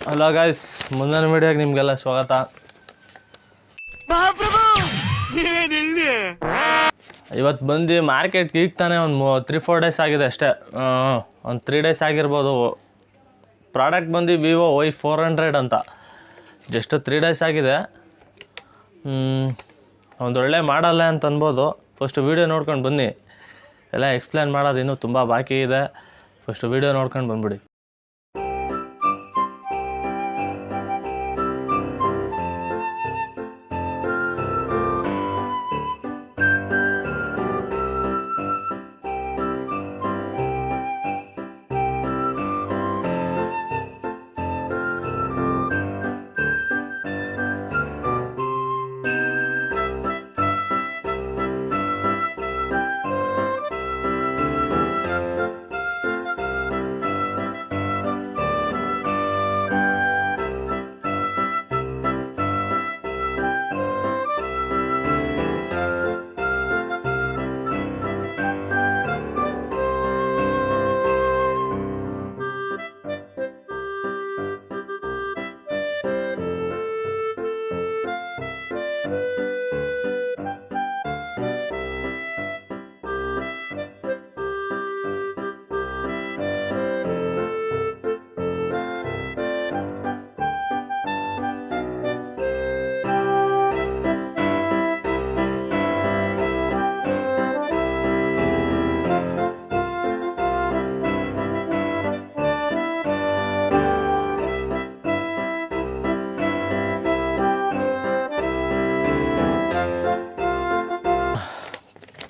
Hello guys, ಮುಂದಿನ ವಿಡಿಯೋಗೆ ನಿಮಗೆಲ್ಲ ಸ್ವಾಗತ. ಇವತ್ತು ಬಂದು ಮಾರ್ಕೆಟ್ಗೆ ಈಗ ತಾನೇ ಒಂದು 3-4 ಡೇಸ್ ಆಗಿದೆ ಅಷ್ಟೇ. ಒಂದು 3 ಡೇಸ್ ಆಗಿರ್ಬೋದು. ಪ್ರಾಡಕ್ಟ್ ಬಂದು ವಿವೋ Y400 ಅಂತ. ಜಸ್ಟ್ 3 ಡೇಸ್ ಆಗಿದೆ. ಒಂದೊಳ್ಳೆ ಮಾಡಲ್ಲ ಅಂತ ಅನ್ಬೋದು. ಫಸ್ಟ್ ವೀಡಿಯೋ ನೋಡ್ಕೊಂಡು ಬನ್ನಿ. ಎಲ್ಲ ಎಕ್ಸ್ಪ್ಲೇನ್ ಮಾಡೋದು ಇನ್ನೂ ತುಂಬ ಬಾಕಿ ಇದೆ. ಫಸ್ಟ್ ವೀಡಿಯೋ ನೋಡ್ಕೊಂಡು ಬಂದ್ಬಿಡಿ.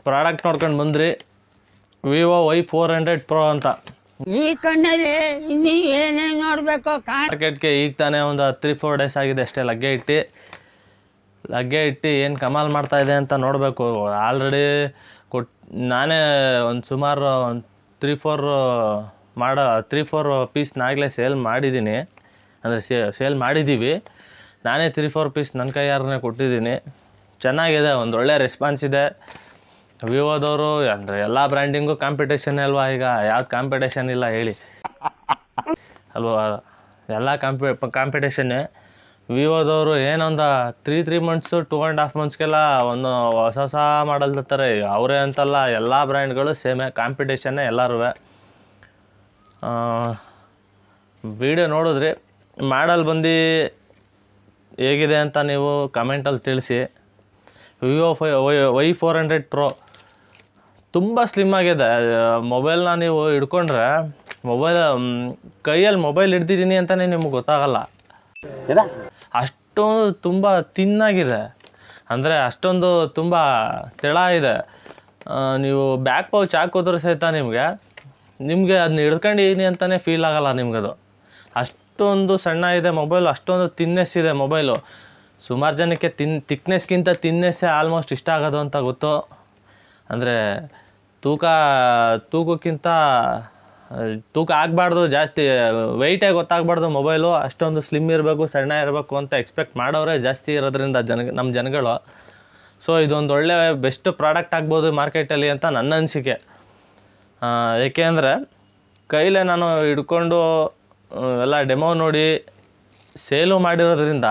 ಪ್ರಾಡಕ್ಟ್ ನೋಡ್ಕೊಂಡು ಬಂದ್ರಿ, ವಿವೋ Y400 Pro ಅಂತ. ಈ ಕಣ್ಣಲ್ಲಿ ಇನ್ನೂ ಏನೇನು ನೋಡಬೇಕು. ಮಾರ್ಕೆಟ್ಗೆ ಈಗ ತಾನೇ ಒಂದು 3-4 ಡೇಸ್ ಆಗಿದೆ ಅಷ್ಟೇ. ಲಗ್ಗೆ ಇಟ್ಟು ಏನು ಕಮಾಲ್ ಮಾಡ್ತಾ ಇದೆ ಅಂತ ನೋಡಬೇಕು. ಆಲ್ರೆಡಿ ನಾನೇ ಒಂದು ಸುಮಾರು ಒಂದು 3-4 ಪೀಸ್ನಾಗಲೇ ಸೇಲ್ ಮಾಡಿದ್ದೀನಿ. ಅಂದರೆ ಸೇಲ್ ಮಾಡಿದ್ದೀವಿ. ನಾನೇ 3-4 ಪೀಸ್ ನನ್ನ ಕೈಯಾರನೇ ಕೊಟ್ಟಿದ್ದೀನಿ. ಚೆನ್ನಾಗಿದೆ, ಒಂದು ಒಳ್ಳೆ ರೆಸ್ಪಾನ್ಸ್ ಇದೆ. ವಿವೋದವರು ಅಂದರೆ ಎಲ್ಲ ಬ್ರ್ಯಾಂಡಿಂಗು ಕಾಂಪಿಟೇಷನ್ ಅಲ್ವಾ. ಈಗ ಯಾವ್ದು ಕಾಂಪಿಟೇಷನ್ ಇಲ್ಲ ಹೇಳಿ ಅಲ್ವಾ, ಎಲ್ಲ ಕಾಂಪಿಟೇಷನ್ನೇ. ವಿವೋದವರು ಏನೊಂದು 3 ಮಂತ್ಸು 2.5 ಮಂತ್ಸ್ಗೆಲ್ಲ ಒಂದು ಹೊಸ ಮಾಡಲ್ ತರ್ತಾರೆ. ಅವರೇ ಅಂತಲ್ಲ, ಎಲ್ಲ ಬ್ರ್ಯಾಂಡ್ಗಳು ಸೇಮೇ, ಕಾಂಪಿಟೇಷನ್ನೇ ಎಲ್ಲರೂ. ವಿಡಿಯೋ ನೋಡಿದ್ರಿ, ಮಾಡಲ್ ಬಂದು ಹೇಗಿದೆ ಅಂತ ನೀವು ಕಮೆಂಟಲ್ಲಿ ತಿಳಿಸಿ. ವಿವೋ Y400 Pro ತುಂಬ ಸ್ಲಿಮ್ ಆಗಿದೆ. ಮೊಬೈಲ್ನ ನೀವು ಹಿಡ್ಕೊಂಡ್ರೆ ಕೈಯಲ್ಲಿ ಮೊಬೈಲ್ ಹಿಡ್ದಿದ್ದೀನಿ ಅಂತಲೇ ನಿಮ್ಗೆ ಗೊತ್ತಾಗಲ್ಲ. ಅಷ್ಟೊಂದು ತುಂಬ ತಿನ್ನಾಗಿದೆ, ಅಂದರೆ ಅಷ್ಟೊಂದು ತುಂಬ ತೆಳ ಇದೆ. ನೀವು ಬ್ಯಾಕ್ ಪೌಚ್ ಹಾಕೋದ್ರೆ ಸಹಿತ ನಿಮಗೆ ಅದನ್ನ ಹಿಡ್ಕೊಂಡಿದ್ದೀನಿ ಅಂತಲೇ ಫೀಲ್ ಆಗಲ್ಲ ನಿಮಗದು. ಅಷ್ಟೊಂದು ಸಣ್ಣ ಇದೆ ಮೊಬೈಲು, ಅಷ್ಟೊಂದು ತಿನ್ನೆಸ್ ಇದೆ ಮೊಬೈಲು. ಸುಮಾರು ಜನಕ್ಕೆ ತಿಕ್ನೆಸ್ಗಿಂತ ತಿನ್ನೆಸ್ಸೇ ಆಲ್ಮೋಸ್ಟ್ ಇಷ್ಟ ಆಗೋದು ಅಂತ ಗೊತ್ತು. ಅಂದರೆ ತೂಕಕ್ಕಿಂತ ತೂಕ ಆಗಬಾರ್ದು, ಜಾಸ್ತಿ ವೆಯ್ಟೇ ಗೊತ್ತಾಗಬಾರ್ದು ಮೊಬೈಲು. ಅಷ್ಟೊಂದು ಸ್ಲಿಮ್ ಇರಬೇಕು, ಸಣ್ಣ ಇರಬೇಕು ಅಂತ ಎಕ್ಸ್ಪೆಕ್ಟ್ ಮಾಡೋರೇ ಜಾಸ್ತಿ ಇರೋದ್ರಿಂದ ನಮ್ಮ ಜನಗಳು. ಸೊ ಇದೊಂದು ಒಳ್ಳೆ ಬೆಸ್ಟ್ ಪ್ರಾಡಕ್ಟ್ ಆಗ್ಬೋದು ಮಾರ್ಕೆಟಲ್ಲಿ ಅಂತ ನನ್ನ ಅನಿಸಿಕೆ. ಏಕೆಂದರೆ ಕೈಲೇ ನಾನು ಹಿಡ್ಕೊಂಡು ಎಲ್ಲ ಡೆಮೋ ನೋಡಿ ಸೇಲು ಮಾಡಿರೋದ್ರಿಂದ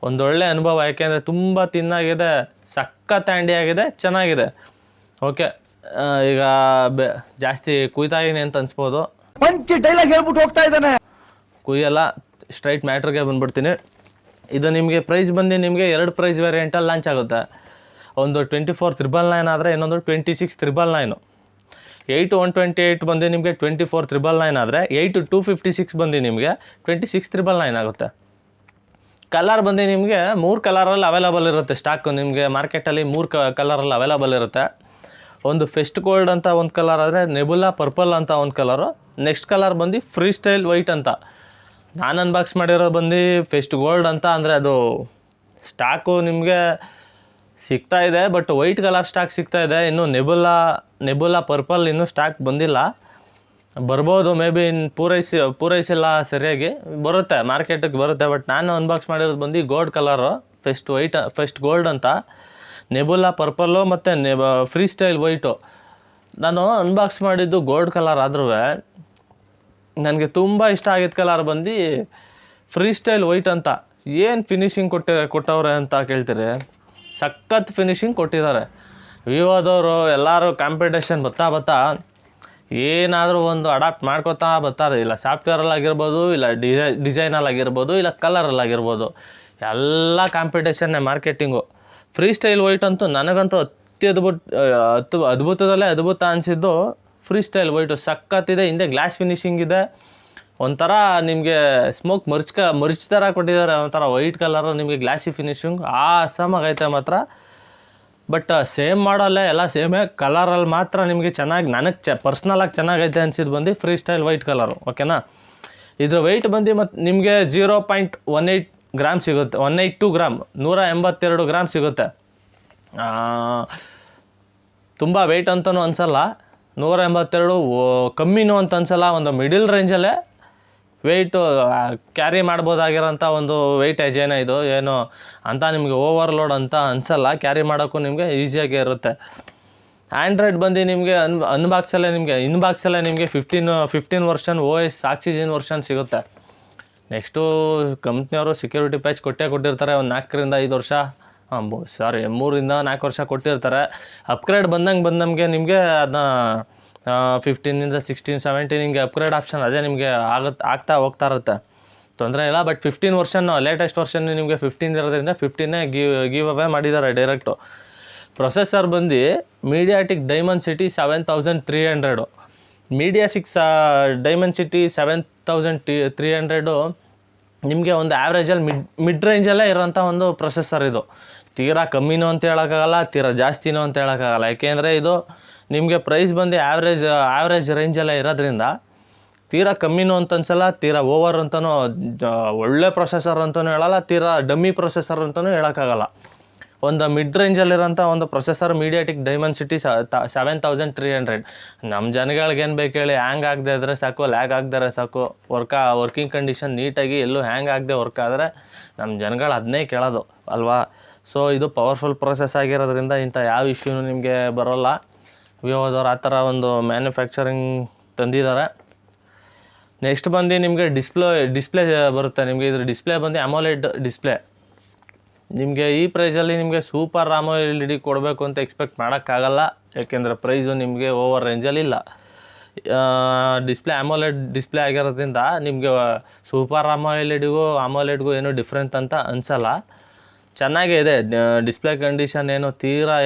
ಒಂದೊಳ್ಳೆ ಅನುಭವ. ಯಾಕೆಂದರೆ ತುಂಬ ತಿನ್ನಾಗಿದೆ, ಸಖತ್ ಆಗಿದೆ, ಚೆನ್ನಾಗಿದೆ. ಓಕೆ, ಈಗ ಜಾಸ್ತಿ ಕುಯ್ತಾ ಇದೀನಿ ಅಂತ ಅನ್ಸ್ಬೋದು. ಮಂಚಿ ಡೈಲಾಗ್ ಹೇಳ್ಬಿಟ್ಟು ಹೋಗ್ತಾ ಇದ್ದಾನೆ. ಕುಯ್ಯಲ್ಲ, ಸ್ಟ್ರೈಟ್ ಮ್ಯಾಟ್ರಿಗೆ ಬಂದ್ಬಿಡ್ತೀನಿ. ಇದು ನಿಮಗೆ ಪ್ರೈಸ್ ಬಂದು ನಿಮಗೆ 2 ಪ್ರೈಸ್ ವೇರಿಯಂಟಲ್ಲಿ ಲಾಂಚ್ ಆಗುತ್ತೆ. ಒಂದು 24,999 ಆದರೆ ಇನ್ನೊಂದು 26,999. 8,128 ಬಂದು ನಿಮಗೆ 24,999 ಆದರೆ 8,256 ಬಂದು ನಿಮಗೆ 26,999 ಆಗುತ್ತೆ. ಕಲರ್ ಬಂದು ನಿಮಗೆ 3 ಕಲರಲ್ಲಿ ಅವೈಲಬಲ್ ಇರುತ್ತೆ ಸ್ಟಾಕು. ನಿಮಗೆ ಮಾರ್ಕೆಟಲ್ಲಿ 3 ಕಲರಲ್ಲಿ ಅವೈಲಬಲ್ ಇರುತ್ತೆ. ಒಂದು ಫೆಸ್ಟ್ ಗೋಲ್ಡ್ ಅಂತ ಒಂದು ಕಲರ್ ಆದರೆ, ನೆಬುಲಾ ಪರ್ಪಲ್ ಅಂತ ಒಂದು ಕಲರು, ನೆಕ್ಸ್ಟ್ ಕಲರ್ ಬಂದು ಫ್ರೀ ಸ್ಟೈಲ್ ವೈಟ್ ಅಂತ. ನಾನು ಅನ್ಬಾಕ್ಸ್ ಮಾಡಿರೋದು ಬಂದು ಫೆಸ್ಟ್ ಗೋಲ್ಡ್ ಅಂತ. ಅಂದರೆ ಅದು ಸ್ಟಾಕು ನಿಮಗೆ ಸಿಗ್ತಾ ಇದೆ, ಬಟ್ ವೈಟ್ ಕಲರ್ ಸ್ಟಾಕ್ ಸಿಗ್ತಾ ಇದೆ. ಇನ್ನು ನೆಬುಲಾ ಪರ್ಪಲ್ ಇನ್ನೂ ಸ್ಟಾಕ್ ಬಂದಿಲ್ಲ. ಬರ್ಬೋದು, ಮೇ ಬಿ ಪೂರೈಸಿಲ್ಲ, ಸರಿಯಾಗಿ ಬರುತ್ತೆ, ಮಾರ್ಕೆಟಿಗೆ ಬರುತ್ತೆ. ಬಟ್ ನಾನು ಅನ್ಬಾಕ್ಸ್ ಮಾಡಿರೋದು ಬಂದು ಗೋಲ್ಡ್ ಕಲರು, ಫೆಸ್ಟ್ ಗೋಲ್ಡ್ ಅಂತ. ನೆಬುಲಾ ಪರ್ಪಲ್ಲು ಮತ್ತು ಫ್ರೀ ಸ್ಟೈಲ್ ವೈಟು. ನಾನು ಅನ್ಬಾಕ್ಸ್ ಮಾಡಿದ್ದು ಗೋಲ್ಡ್ ಕಲರ್ ಆದ್ರೂ ನನಗೆ ತುಂಬ ಇಷ್ಟ ಆಗಿದ್ದ ಕಲರ್ ಬಂದು ಫ್ರೀ ಸ್ಟೈಲ್ ವೈಟ್ ಅಂತ. ಏನು ಫಿನಿಶಿಂಗ್ ಕೊಟ್ಟವ್ರೆ ಅಂತ ಕೇಳ್ತೀರಿ, ಸಖತ್ ಫಿನಿಶಿಂಗ್ ಕೊಟ್ಟಿದ್ದಾರೆ. ವಿವೋದವರು ಎಲ್ಲರೂ ಕಾಂಪಿಟೇಷನ್ ಬರ್ತಾ ಏನಾದರೂ ಒಂದು ಅಡಾಪ್ಟ್ ಮಾಡ್ಕೊತಾ ಬರ್ತಾರೆ. ಇಲ್ಲ ಸಾಫ್ಟ್ವೇರಲ್ಲಾಗಿರ್ಬೋದು, ಇಲ್ಲ ಡಿಸೈನಲ್ಲಾಗಿರ್ಬೋದು, ಇಲ್ಲ ಕಲರಲ್ಲಾಗಿರ್ಬೋದು, ಎಲ್ಲ ಕಾಂಪಿಟೇಷನ್ನೇ ಮಾರ್ಕೆಟಿಂಗು. ಫ್ರೀ ಸ್ಟೈಲ್ ವೈಟ್ ಅಂತೂ ನನಗಂತೂ ಅದ್ಭುತದಲ್ಲೇ ಅದ್ಭುತ ಅನಿಸಿದ್ದು ಫ್ರೀ ಸ್ಟೈಲ್ ವೈಟು. ಸಖತ್ತಿದೆ, ಹಿಂದೆ ಗ್ಲಾಸ್ ಫಿನಿಶಿಂಗ್ ಇದೆ, ಒಂಥರ ನಿಮಗೆ ಸ್ಮೋಕ್ ಮರ್ಚ್ ಥರ ಕೊಟ್ಟಿದ್ದಾರೆ. ಒಂಥರ ವೈಟ್ ಕಲರು, ನಿಮಗೆ ಗ್ಲಾಸಿ ಫಿನಿಶಿಂಗ್ ಆಸಮಾಗೈತೆ ಮಾತ್ರ. ಬಟ್ ಸೇಮ್ ಮಾಡಲ್ಲೇ, ಎಲ್ಲ ಸೇಮೇ. ಕಲರಲ್ಲಿ ಮಾತ್ರ ನಿಮಗೆ ಚೆನ್ನಾಗಿ, ನನಗೆ ಪರ್ಸ್ನಲಾಗಿ ಚೆನ್ನಾಗೈತೆ ಅನಿಸಿದ್ದು ಬಂದು ಫ್ರೀ ಸ್ಟೈಲ್ ವೈಟ್ ಕಲರು. ಓಕೆನಾ. ಇದ್ರ ವೆಯ್ಟ್ ಬಂದು ಮತ್ತು ನಿಮಗೆ 0.18 ಗ್ರಾಮ್ ಸಿಗುತ್ತೆ. 182 ಗ್ರಾಮ್, 182 ಗ್ರಾಮ್ ಸಿಗುತ್ತೆ. ತುಂಬ ವೆಯ್ಟ್ ಅಂತಲೂ ಅನಿಸಲ್ಲ, 182 ಕಮ್ಮಿನೂ ಅಂತ ಅನಿಸಲ್ಲ. ಒಂದು ಮಿಡಿಲ್ ರೇಂಜಲ್ಲೇ ವೆಯ್ಟು ಕ್ಯಾರಿ ಮಾಡ್ಬೋದಾಗಿರೋಂಥ ಒಂದು ವೆಯ್ಟೇಜ್ ಏನೋ ಇದು, ಏನು ಅಂತ ನಿಮಗೆ ಓವರ್ಲೋಡ್ ಅಂತ ಅನಿಸಲ್ಲ. ಕ್ಯಾರಿ ಮಾಡೋಕ್ಕೂ ನಿಮಗೆ ಈಸಿಯಾಗಿ ಇರುತ್ತೆ. ಆ್ಯಂಡ್ರಾಯ್ಡ್ ಬಂದು ನಿಮಗೆ ಇನ್ಬಾಕ್ಸಲ್ಲೇ ನಿಮಗೆ 15 ವರ್ಷನ್ OS ಆಕ್ಸಿಜನ್ ವರ್ಷನ್ ಸಿಗುತ್ತೆ. ನೆಕ್ಸ್ಟು ಕಂಪ್ನಿಯವರು ಸೆಕ್ಯೂರಿಟಿ ಪ್ಯಾಚ್ ಕೊಟ್ಟಿರ್ತಾರೆ. ಒಂದು 4 ರಿಂದ 5 ವರ್ಷ, 3 ರಿಂದ 4 ವರ್ಷ ಕೊಟ್ಟಿರ್ತಾರೆ. ಅಪ್ಗ್ರೇಡ್ ಬಂದಂಗೆ ನಿಮಗೆ ಅದನ್ನ 15 ರಿಂದ 16, 17 ಹಿಂಗೆ ಅಪ್ಗ್ರೇಡ್ ಆಪ್ಷನ್ ಅದೇ ನಿಮಗೆ ಆಗ್ತಾ ಹೋಗ್ತಾ ಇರುತ್ತೆ, ತೊಂದರೆ ಇಲ್ಲ. ಬಟ್ 15 ವರ್ಷನ್ ಲೇಟೆಸ್ಟ್ ವರ್ಷನ್ ನಿಮಗೆ 15 ಇರೋದ್ರಿಂದ 15ನೇ ಗಿವ್ ಅವೇ ಮಾಡಿದ್ದಾರೆ ಡೈರೆಕ್ಟು. ಪ್ರೊಸೆಸರ್ ಬಂದು ಮೀಡಿಯಾಟಿಕ್ ಡೈಮೆನ್ಸಿಟಿ 7300, ಮೀಡಿಯಾಟಿಕ್ ಡೈಮೆನ್ಸಿಟಿ 7300 ನಿಮಗೆ ಒಂದು ಆ್ಯಾವ್ರೇಜಲ್ಲಿ ಮಿಡ್ ರೇಂಜಲ್ಲೇ ಇರೋಂಥ ಒಂದು ಪ್ರೊಸೆಸರ್ ಇದು. ತೀರಾ ಕಮ್ಮಿನೂ ಅಂತ ಹೇಳೋಕ್ಕಾಗಲ್ಲ, ತೀರಾ ಜಾಸ್ತಿನೂ ಅಂತ ಹೇಳೋಕ್ಕಾಗಲ್ಲ. ಯಾಕೆಂದರೆ ಇದು ನಿಮಗೆ ಪ್ರೈಸ್ ಬಂದು ಆ್ಯಾವ್ರೇಜ್ ರೇಂಜಲ್ಲೇ ಇರೋದ್ರಿಂದ ತೀರಾ ಕಮ್ಮಿನೂ ಅಂತ ಅನ್ಸಲ್ಲ, ತೀರಾ ಓವರ್ ಅಂತಲೂ ಒಳ್ಳೆ ಪ್ರೊಸೆಸರ್ ಅಂತಲೂ ಹೇಳಲ್ಲ, ತೀರಾ ಡಮ್ಮಿ ಪ್ರೊಸೆಸರ್ ಅಂತಲೂ ಹೇಳೋಕ್ಕಾಗಲ್ಲ. ಒಂದು ಮಿಡ್ ರೇಂಜಲ್ಲಿರೋಂಥ ಒಂದು ಪ್ರೊಸೆಸರ್ ಮೀಡಿಯಾಟಿಕ್ ಡೈಮೆನ್ಸಿಟಿ 7300. ನಮ್ಮ ಜನಗಳಿಗೇನು ಬೇಕು ಹೇಳಿ, ಹ್ಯಾಂಗ್ ಆಗದೆ ಇದ್ದರೆ ಸಾಕು, ಲ್ಯಾಗ್ ಆಗದರೆ ಸಾಕು, ವರ್ಕಿಂಗ್ ಕಂಡೀಷನ್ ನೀಟಾಗಿ ಎಲ್ಲೂ ಹ್ಯಾಂಗ್ ಆಗದೆ ವರ್ಕ್ ಆದರೆ ನಮ್ಮ ಜನಗಳು ಅದನ್ನೇ ಕೇಳೋದು ಅಲ್ವಾ. ಸೊ ಇದು ಪವರ್ಫುಲ್ ಪ್ರೊಸೆಸ್ ಆಗಿರೋದ್ರಿಂದ ಇಂಥ ಯಾವ ಇಶ್ಯೂನೂ ನಿಮಗೆ ಬರೋಲ್ಲ. ವಿವೋದವ್ರು ಆ ಥರ ಒಂದು ಮ್ಯಾನುಫ್ಯಾಕ್ಚರಿಂಗ್ ತಂದಿದ್ದಾರೆ. ನೆಕ್ಸ್ಟ್ ಬಂದು ನಿಮಗೆ ಡಿಸ್ಪ್ಲೇ ಬರುತ್ತೆ. ನಿಮಗೆ ಇದ್ರ ಡಿಸ್ಪ್ಲೇ ಬಂದು AMOLED ಡಿಸ್ಪ್ಲೇ. ನಿಮಗೆ ಈ ಪ್ರೈಸಲ್ಲಿ ನಿಮಗೆ ಸೂಪರ್ AMOLED ಕೊಡಬೇಕು ಅಂತ ಎಕ್ಸ್ಪೆಕ್ಟ್ ಮಾಡೋಕ್ಕಾಗಲ್ಲ, ಯಾಕೆಂದರೆ ಪ್ರೈಸು ನಿಮಗೆ ಓವರ್ ರೇಂಜಲ್ಲಿಲ್ಲ. AMOLED ಡಿಸ್ಪ್ಲೇ ಆಗಿರೋದ್ರಿಂದ ನಿಮಗೆ ಸೂಪರ್ AMOLEDಗೂ ಏನೂ ಡಿಫ್ರೆಂಟ್ ಅಂತ ಅನಿಸಲ್ಲ. ಚೆನ್ನಾಗೇ ಇದೆ ಡಿಸ್ಪ್ಲೇ ಕಂಡೀಷನ್, ತೀರಾ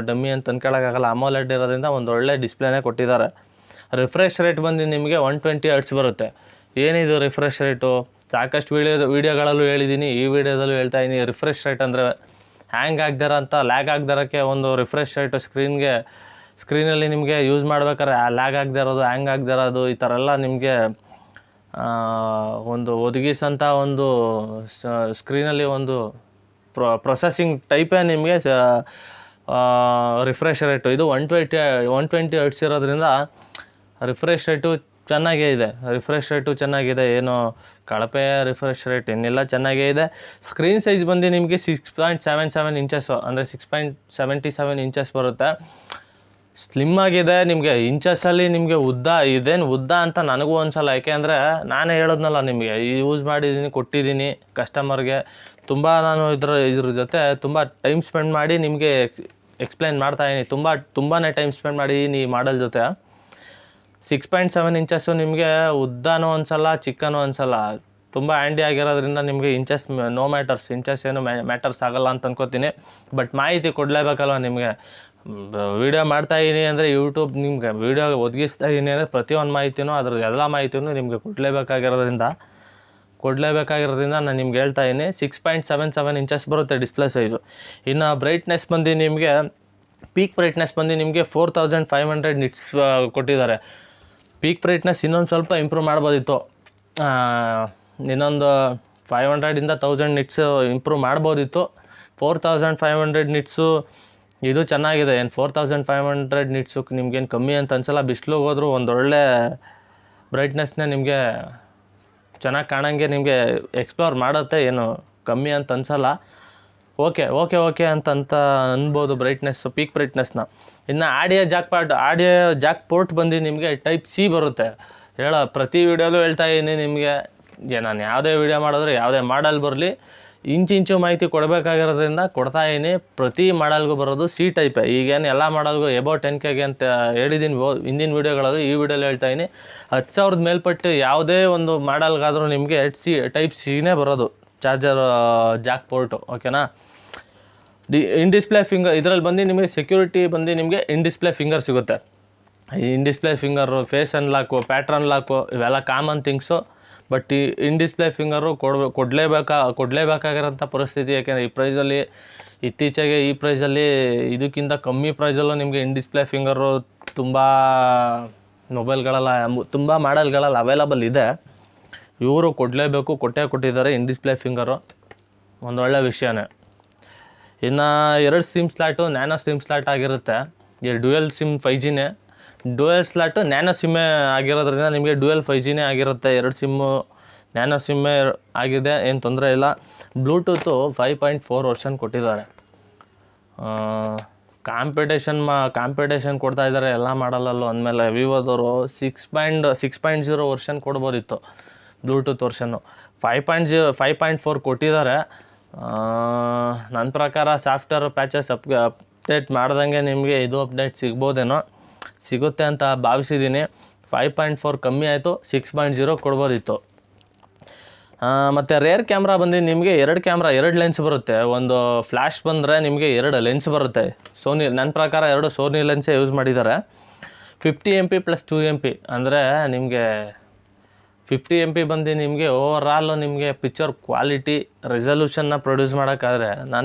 ಡಮ್ಮಿ ಅಂತ ಅಂದ್ಕೊಳ್ಳೋಕ್ಕಾಗಲ್ಲ. AMOLED ಇರೋದ್ರಿಂದ ಒಂದು ಒಳ್ಳೆ ಡಿಸ್ಪ್ಲೇನೇ ಕೊಟ್ಟಿದ್ದಾರೆ. ರಿಫ್ರೆಶ್ ರೇಟ್ ಬಂದು ನಿಮಗೆ 120 ಹರ್ಟ್ಸ್ ಬರುತ್ತೆ. ಏನಿದು ರಿಫ್ರೆಶ್ ರೇಟು, ಸಾಕಷ್ಟು ವೀಡಿಯೋಗಳಲ್ಲೂ ಹೇಳಿದ್ದೀನಿ, ಈ ವಿಡಿಯೋದಲ್ಲೂ ಹೇಳ್ತಾ ಇದ್ದೀನಿ. ರಿಫ್ರೆಶ್ ರೇಟ್ ಅಂದರೆ ಹ್ಯಾಂಗ್ ಆಗ್ದಿರೋ ಅಂತ, ಲ್ಯಾಗ್ ಆಗ್ದಿರೋಕ್ಕೆ ಒಂದು ರಿಫ್ರೆಶ್ ರೇಟು ಸ್ಕ್ರೀನಲ್ಲಿ ನಿಮಗೆ ಯೂಸ್ ಮಾಡ್ಬೇಕಾದ್ರೆ ಲ್ಯಾಗ್ ಆಗದೆ ಇರೋದು, ಹ್ಯಾಂಗ್ ಆಗದೆ ಇರೋದು, ಈ ಥರ ಎಲ್ಲ ನಿಮಗೆ ಒಂದು ಒದಗಿಸೋಂಥ ಒಂದು ಸ್ಕ್ರೀನಲ್ಲಿ ಒಂದು ಪ್ರೊಸೆಸಿಂಗ್ ಟೈಪೇ ನಿಮಗೆ ರಿಫ್ರೆಶ್ ರೇಟು. ಇದು 120 ಹರ್ಟ್ಸ್ ಇರೋದ್ರಿಂದ ರಿಫ್ರೆಶ್ ರೇಟು ಚೆನ್ನಾಗೇ ಇದೆ. ಚೆನ್ನಾಗಿದೆ, ಏನು ಕಳಪೆ ರಿಫ್ರೆಶ್ ರೇಟ್ ಏನಿಲ್ಲ, ಚೆನ್ನಾಗೇ ಇದೆ. ಸ್ಕ್ರೀನ್ ಸೈಜ್ ಬಂದು ನಿಮಗೆ 6.77 ಇಂಚಸ್ಸು, ಅಂದರೆ 6.77 ಇಂಚಸ್ ಬರುತ್ತೆ. ಸ್ಲಿಮ್ ಆಗಿದೆ. ನಿಮಗೆ ಇಂಚಸ್ಸಲ್ಲಿ ನಿಮಗೆ ಇದೇನು ಉದ್ದ ಅಂತ ನನಗೂ ಅನಿಸಲ್ಲ, ಯಾಕೆಂದರೆ ನಾನೇ ಹೇಳೋದ್ನಲ್ಲ ನಿಮಗೆ, ಯೂಸ್ ಮಾಡಿದ್ದೀನಿ, ಕೊಟ್ಟಿದ್ದೀನಿ ಕಸ್ಟಮರ್ಗೆ. ತುಂಬ ನಾನು ಇದ್ರ ಜೊತೆ ತುಂಬ ಟೈಮ್ ಸ್ಪೆಂಡ್ ಮಾಡಿ ನಿಮಗೆ ಎಕ್ಸ್ಪ್ಲೈನ್ ಮಾಡ್ತಾಯಿದ್ದೀನಿ. ತುಂಬಾ ಟೈಮ್ ಸ್ಪೆಂಡ್ ಮಾಡಿದ್ದೀನಿ ಈ ಮಾಡಲ್ ಜೊತೆ. 6.7 ಇಂಚಸ್ಸು ನಿಮಗೆ ಉದ್ದನೂ ಅನಿಸಲ್ಲ, ಚಿಕ್ಕನೂ ಅನಿಸಲ್ಲ. ತುಂಬ ಹ್ಯಾಂಡಿ ಆಗಿರೋದ್ರಿಂದ ನಿಮಗೆ ಇಂಚಸ್ ಏನು ಮ್ಯಾಟರ್ಸ್ ಆಗಲ್ಲ ಅಂತ ಅನ್ಕೋತೀನಿ. ಬಟ್ ಮಾಹಿತಿ ಕೊಡಲೇಬೇಕಲ್ವ ನಿಮಗೆ. ವೀಡಿಯೋ ಮಾಡ್ತಾಯಿದ್ದೀನಿ ಅಂದರೆ ಯೂಟ್ಯೂಬ್ ನಿಮಗೆ ವೀಡಿಯೋ ಒದಗಿಸ್ತಾ ಇದ್ದೀನಿ ಅಂದರೆ ಪ್ರತಿಯೊಂದು ಮಾಹಿತಿನೂ, ಅದ್ರ ಎಲ್ಲ ಮಾಹಿತಿನೂ ನಿಮಗೆ ಕೊಡಲೇಬೇಕಾಗಿರೋದ್ರಿಂದ ನಾನು ನಿಮ್ಗೆ ಹೇಳ್ತಾ ಇದ್ದೀನಿ. 6.77 ಇಂಚಸ್ ಬರುತ್ತೆ ಡಿಸ್ಪ್ಲೇ ಸೈಜು. ಇನ್ನು ಬ್ರೈಟ್ನೆಸ್ ಬಂದು ನಿಮಗೆ ಪೀಕ್ ಬ್ರೈಟ್ನೆಸ್ ಬಂದು ನಿಮಗೆ 4500 ನಿಟ್ಸ್ ಕೊಟ್ಟಿದ್ದಾರೆ. ಪೀಕ್ ಬ್ರೈಟ್ನೆಸ್ ಇನ್ನೊಂದು ಸ್ವಲ್ಪ ಇಂಪ್ರೂವ್ ಮಾಡ್ಬೋದಿತ್ತು, ಇನ್ನೊಂದು 500 1000 ನಿಟ್ಸ್ ಇಂಪ್ರೂವ್ ಮಾಡ್ಬೋದಿತ್ತು. 4500 ನಿಟ್ಸು ಇದು ಚೆನ್ನಾಗಿದೆ. ಏನು 4500 ನಿಟ್ಸು ನಿಮ್ಗೇನು ಕಮ್ಮಿ ಅಂತ ಅನ್ಸಲ್ಲ. ಬಿಸಿಲಿಗೆ ಹೋದರೂ ಒಂದೊಳ್ಳೆ ಬ್ರೈಟ್ನೆಸ್ನೇ ನಿಮಗೆ ಚೆನ್ನಾಗಿ ಕಾಣಂಗೆ ನಿಮಗೆ ಎಕ್ಸ್ಪ್ಲೋರ್ ಮಾಡುತ್ತೆ, ಏನು ಕಮ್ಮಿ ಅಂತ ಅನ್ಸಲ್ಲ. ಓಕೆ ಅಂತ ಅನ್ಬೋದು ಪೀಕ್ ಬ್ರೈಟ್ನೆಸ್ನ. ಇನ್ನು ಆಡಿಯೋ ಜಾಕ್ ಪೋರ್ಟ್ ಬಂದು ನಿಮಗೆ Type-C ಬರುತ್ತೆ. ಪ್ರತಿ ವಿಡಿಯೋಲೂ ಹೇಳ್ತಾ ಇದ್ದೀನಿ ನಿಮಗೆ, ನಾನು ಯಾವುದೇ ವಿಡಿಯೋ ಮಾಡಿದ್ರೆ ಯಾವುದೇ ಮಾಡಲ್ ಬರಲಿ ಇಂಚಿಂಚು ಮಾಹಿತಿ ಕೊಡಬೇಕಾಗಿರೋದ್ರಿಂದ ಕೊಡ್ತಾ ಇದ್ದೀನಿ. ಪ್ರತಿ ಮಾಡಲ್ಗೂ ಬರೋದು ಸಿ ಟೈಪೇ. ಈಗೇನು ಎಲ್ಲ ಮಾಡಲ್ಗೂ ಎಬೋ 10K ಅಂತ ಹೇಳಿದ್ದೀನಿ ಹಿಂದಿನ ವೀಡಿಯೋಗಳಲ್ಲಿ. ಈ ವಿಡಿಯೋಲಿ ಹೇಳ್ತಾ ಇದ್ದೀನಿ 10,000 ಮೇಲ್ಪಟ್ಟು ಯಾವುದೇ ಒಂದು ಮಾಡಲ್ಗಾದರೂ ನಿಮಗೆ ಟೈಪ್ ಸಿನೇ ಬರೋದು, ಚಾರ್ಜರ್ ಜಾಕ್ ಪೋರ್ಟು. ಓಕೆನಾ. ಇನ್ ಡಿಸ್ಪ್ಲೇ ಫಿಂಗರ್ ಇದರಲ್ಲಿ ಬಂದು ನಿಮಗೆ ಸೆಕ್ಯೂರಿಟಿ ಬಂದು ನಿಮಗೆ ಇನ್ ಡಿಸ್ಪ್ಲೇ ಫಿಂಗರ್ ಸಿಗುತ್ತೆ. In display finger, face unlock, pattern lock ಇವೆಲ್ಲ ಕಾಮನ್ ಥಿಂಗ್ಸು. ಬಟ್ ಈ ಇನ್ ಡಿಸ್ಪ್ಲೇ ಫಿಂಗರು ಕೊಡಲೇಬೇಕಾಗಿರೋಂಥ ಪರಿಸ್ಥಿತಿ. ಯಾಕೆಂದರೆ ಈ ಪ್ರೈಸಲ್ಲಿ ಇತ್ತೀಚೆಗೆ ಈ ಪ್ರೈಸಲ್ಲಿ ಇದಕ್ಕಿಂತ ಕಮ್ಮಿ ಪ್ರೈಸಲ್ಲೂ ನಿಮಗೆ ಇನ್ ಡಿಸ್ಪ್ಲೇ ಫಿಂಗರು ತುಂಬ ಮೊಬೈಲ್ಗಳೆಲ್ಲ ತುಂಬ ಮಾಡಲ್ಗಳಲ್ಲಿ ಅವೈಲಬಲ್ ಇದೆ. ಇವರು ಕೊಟ್ಟಿದ್ದಾರೆ ಇನ್ ಡಿಸ್ಪ್ಲೇ ಫಿಂಗರು, ಒಂದೊಳ್ಳೆ ವಿಷಯನೇ. ಇನ್ನು 2 sim slot nano sim slot ಆಗಿರುತ್ತೆ. ಈ ಡ್ಯುಯಲ್ ಸಿಮ್ 5Gನೇ, ಡ್ಯುಯಲ್ ಸ್ಲಾಟು ನ್ಯಾನೋ ಸಿಮ್ಮೇ ಆಗಿರೋದ್ರಿಂದ ನಿಮಗೆ ಡ್ಯುಯಲ್ 5Gನೇ ಆಗಿರುತ್ತೆ. 2 ಸಿಮ್ಮು ನ್ಯಾನೋ ಸಿಮ್ಮೇ ಆಗಿದೆ, ಏನು ತೊಂದರೆ ಇಲ್ಲ. ಬ್ಲೂಟೂತು 5.4 ವರ್ಷನ್ ಕೊಟ್ಟಿದ್ದಾರೆ. ಕಾಂಪಿಟೇಷನ್ ಕೊಡ್ತಾ ಇದ್ದಾರೆ ಎಲ್ಲ ಮಾಡಲಲ್ಲೂ. ಅಂದಮೇಲೆ ವಿವೋದವರು 6.0 ವರ್ಷನ್ ಕೊಡ್ಬೋದಿತ್ತು ಬ್ಲೂಟೂತ್ ವರ್ಷನ್ನು. 5.4 ಕೊಟ್ಟಿದ್ದಾರೆ. ನನ್ನ ಪ್ರಕಾರ ಸಾಫ್ಟ್ವೇರ್ ಪ್ಯಾಚಸ್ ಅಪ್ಡೇಟ್ ಮಾಡ್ದಂಗೆ ನಿಮಗೆ ಇದು ಅಪ್ಡೇಟ್ ಸಿಗುತ್ತೆ ಅಂತ ಭಾವಿಸಿದ್ದೀನಿ. 5.4 ಕಮ್ಮಿ ಆಯಿತು, 6.0 ಕೊಡ್ಬೋದಿತ್ತು. ಮತ್ತು ರೇರ್ ಕ್ಯಾಮ್ರಾ ಬಂದು ನಿಮಗೆ 2 ಲೆನ್ಸ್ ಬರುತ್ತೆ. ಒಂದು ಫ್ಲ್ಯಾಶ್ ಬಂದರೆ ನಿಮಗೆ 2 ಲೆನ್ಸ್ ಬರುತ್ತೆ. ನನ್ನ ಪ್ರಕಾರ 2 ಸೋನಿ ಲೆನ್ಸೇ ಯೂಸ್ ಮಾಡಿದ್ದಾರೆ. 50 MP + 2 MP ಅಂದರೆ ನಿಮಗೆ 50 MP ಬಂದು ನಿಮಗೆ ಓವರಾಲು ನಿಮಗೆ ಪಿಕ್ಚರ್ ಕ್ವಾಲಿಟಿ ರೆಸಲ್ಯೂಷನ್ನ ಪ್ರೊಡ್ಯೂಸ್ ಮಾಡೋಕ್ಕಾದ್ರೆ,